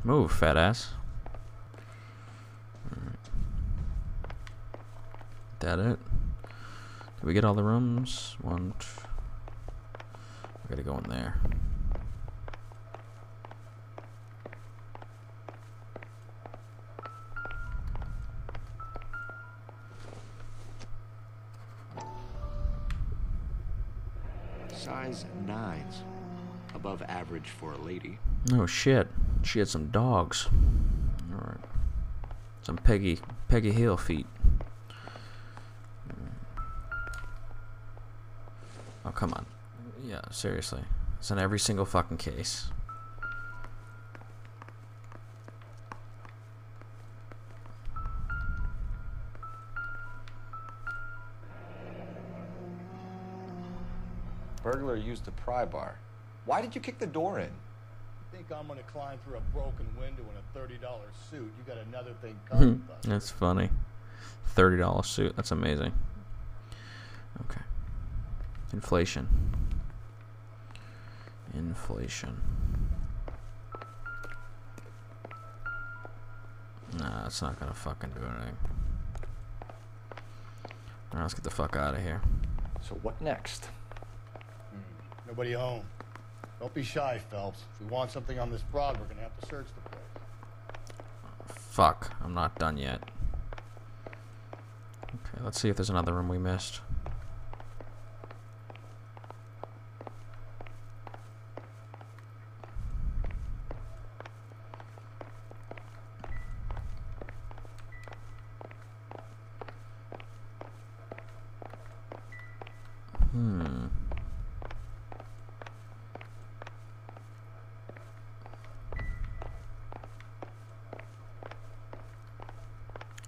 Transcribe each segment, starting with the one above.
Move, fat ass. That it? Did we get all the rooms? One. I gotta go in there. Size 9s. Above average for a lady. Oh shit. She had some dogs. Alright. Some Peggy Hill feet. Oh, come on. Yeah, seriously. It's in every single fucking case. Burglar used the pry bar. Why did you kick the door in? You think I'm gonna climb through a broken window in a $30 suit? You got another thing coming. That's funny. $30 suit. That's amazing. Okay. Inflation. Nah, it's not gonna fucking do anything. Alright, let's get the fuck out of here. So what next? Nobody home. Don't be shy, Phelps. If we want something on this broad, we're gonna have to search the place. Fuck, I'm not done yet. Okay, let's see if there's another room we missed.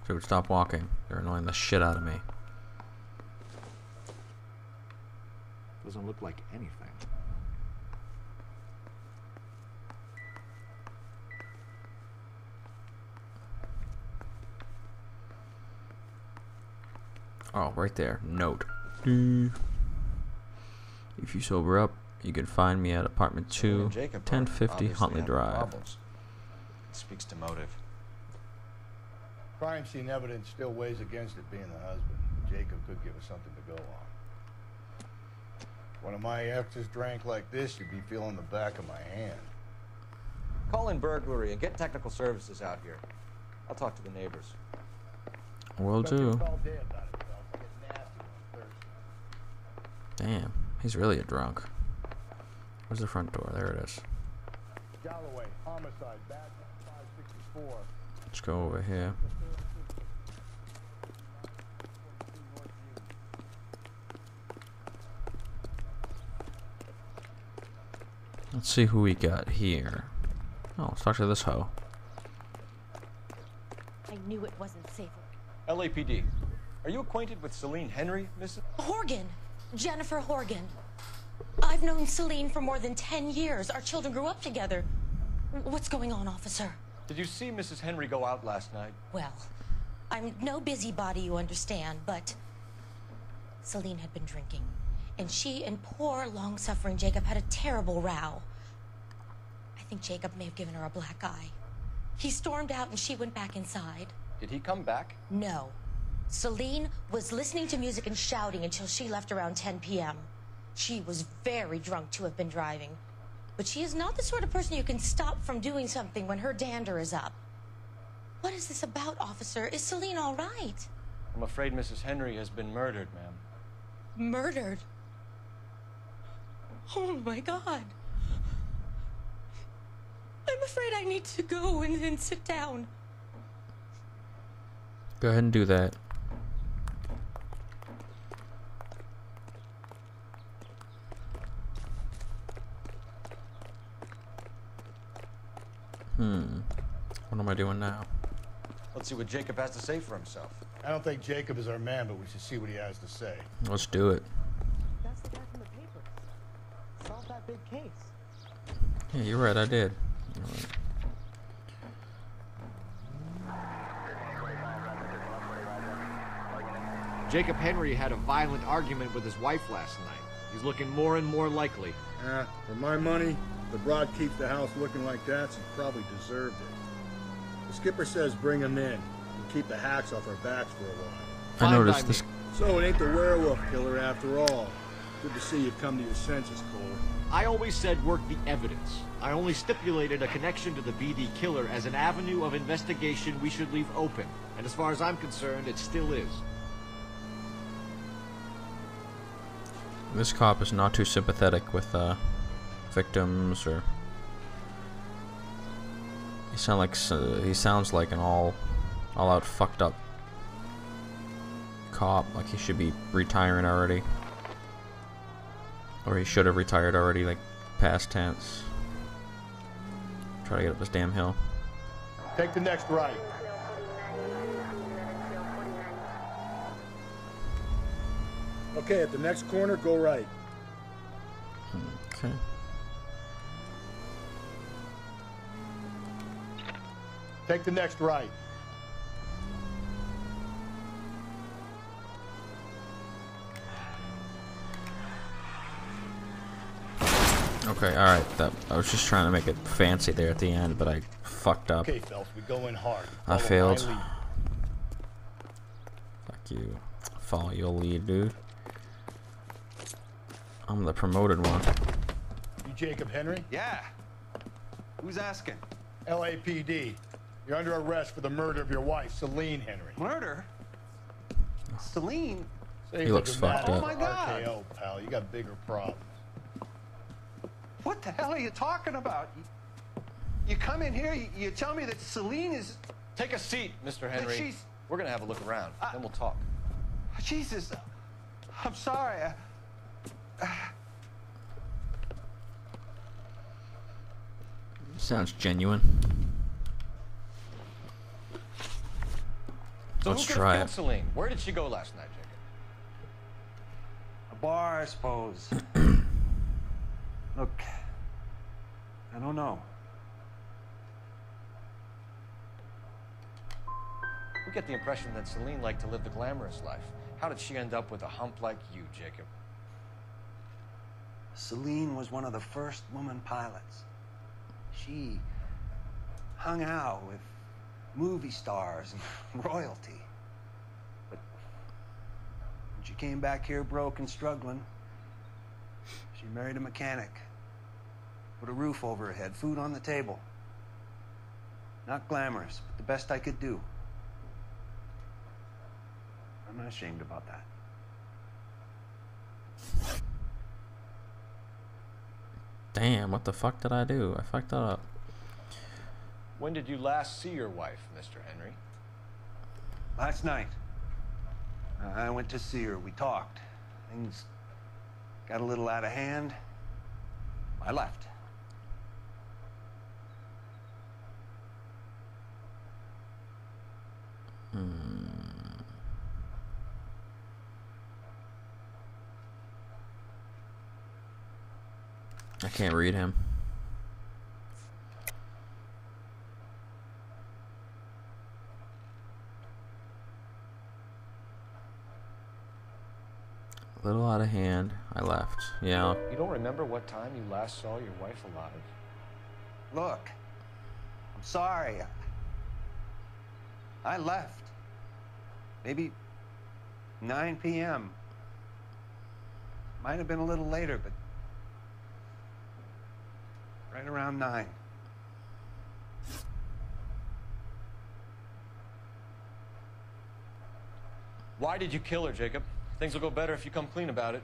So would stop walking. They're annoying the shit out of me. Doesn't look like anything. Oh, right there. Note. If you sober up, you can find me at apartment 2, 1050 Huntley Drive. It speaks to motive. Crime scene evidence still weighs against it being the husband. Jacob could give us something to go on. One of my exes drank like this, you'd be feeling the back of my hand. Call in burglary and get technical services out here. I'll talk to the neighbors. Will do. All day about it, Phelps. I get nasty when I'm thirsty. Damn, he's really a drunk. Where's the front door? There it is. Galloway, homicide, bad 564. Let's go over here. Let's see who we got here. Oh, let's talk to this hoe. I knew it wasn't safe. LAPD. Are you acquainted with Celine Henry, Mrs. Horgan. Jennifer Horgan. I've known Celine for more than 10 years. Our children grew up together. What's going on, officer? Did you see Mrs. Henry go out last night? Well, I'm no busybody, you understand, but Celine had been drinking, and she and poor, long-suffering Jacob had a terrible row. I think Jacob may have given her a black eye. He stormed out and she went back inside. Did he come back? No. Celine was listening to music and shouting until she left around 10 p.m. She was very drunk to have been driving. But she is not the sort of person you can stop from doing something when her dander is up. What is this about, officer? Is Celine all right? I'm afraid Mrs. Henry has been murdered, ma'am. Murdered? Oh, my God. I'm afraid I need to go and sit down. Go ahead and do that. What am I doing now? Let's see what Jacob has to say for himself. I don't think Jacob is our man, but we should see what he has to say. Let's do it. That's the guy from the paper. Solved that big case. Yeah, you're right, I did. You're right. Jacob Henry had a violent argument with his wife last night. He's looking more and more likely. For my money, the broad keeps the house looking like that, she probably deserved it. The skipper says bring him in and keep the hacks off our backs for a while. I noticed this. So it ain't the werewolf killer after all. Good to see you come to your senses, Kohler. I always said work the evidence. I only stipulated a connection to the BD killer as an avenue of investigation we should leave open. And as far as I'm concerned, it still is. This cop is not too sympathetic with victims, or he sounds like an all-out fucked up cop. Like he should be retiring already, or he should have retired already, like past tense. Try to get up this damn hill. Take the next right. Okay, at the next corner, go right. Okay. Take the next right. Okay, alright. I was just trying to make it fancy there at the end, but I fucked up. Okay, Phelps, we go in hard. I failed. Follow my lead. Fuck you. Follow your lead, dude. I'm the promoted one. You Jacob Henry? Yeah. Who's asking? LAPD. You're under arrest for the murder of your wife, Celine Henry. Murder? Celine? Say He looks fucked up. Oh my God. RKO, pal. You got bigger problems. What the hell are you talking about? You come in here, you tell me that Celine is... Take a seat, Mr. Henry. she's- We're gonna have a look around, then we'll talk. Jesus. I'm sorry. Sounds genuine. So Let's who could try have killed it. Celine? Where did she go last night, Jacob? A bar, I suppose. Look, I don't know. We get the impression that Celine liked to live the glamorous life. How did she end up with a hump like you, Jacob? Celine was one of the first woman pilots. She hung out with movie stars and royalty. But when she came back here broke and struggling, she married a mechanic. Put a roof over her head, food on the table. Not glamorous, but the best I could do. I'm not ashamed about that. Damn, what the fuck did I do? I fucked that up. When did you last see your wife, Mr. Henry? Last night, I went to see her. We talked. Things got a little out of hand. I left. I can't read him. A little out of hand. I left. Yeah. You don't remember what time you last saw your wife alive? Look, I'm sorry. I left. Maybe 9 p.m. Might have been a little later, but right around 9. Why did you kill her, Jacob? Things will go better if you come clean about it.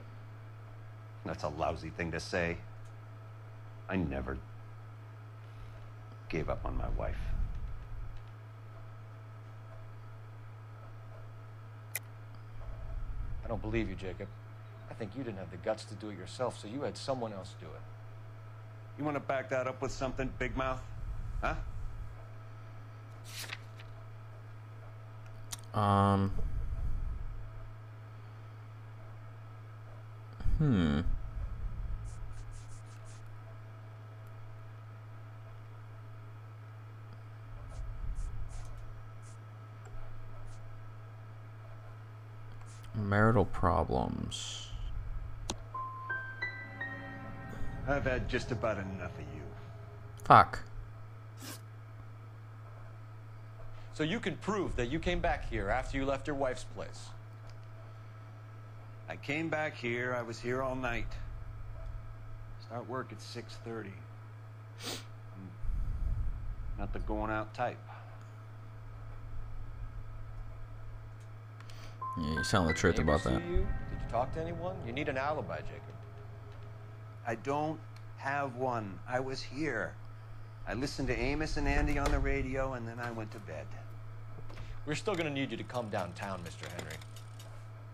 That's a lousy thing to say. I never gave up on my wife. I don't believe you, Jacob. I think you didn't have the guts to do it yourself, so you had someone else do it. You want to back that up with something, Big Mouth? Huh? Marital problems. I've had just about enough of you. Fuck. So you can prove that you came back here after you left your wife's place. I came back here. I was here all night. Start work at 6:30. I'm not the going out type. Yeah, you sound the truth about that. Did you talk to anyone? You need an alibi, Jacob. I don't have one. I was here. I listened to Amos and Andy on the radio, and then I went to bed. We're still gonna need you to come downtown, Mr. Henry.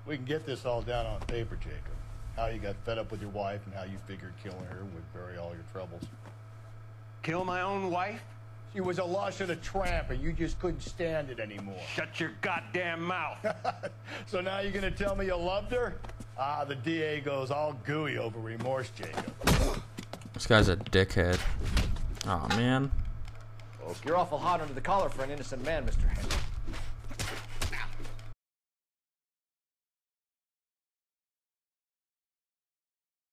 We can get this all down on paper, Jacob. How you got fed up with your wife and how you figured killing her would bury all your troubles. Kill my own wife? She was a lush and a tramp, and you just couldn't stand it anymore. Shut your goddamn mouth. So now you're gonna tell me you loved her? Ah, the DA goes all gooey over remorse, Jacob. This guy's a dickhead. Aw, man. You're awful hot under the collar for an innocent man, Mr. Henry.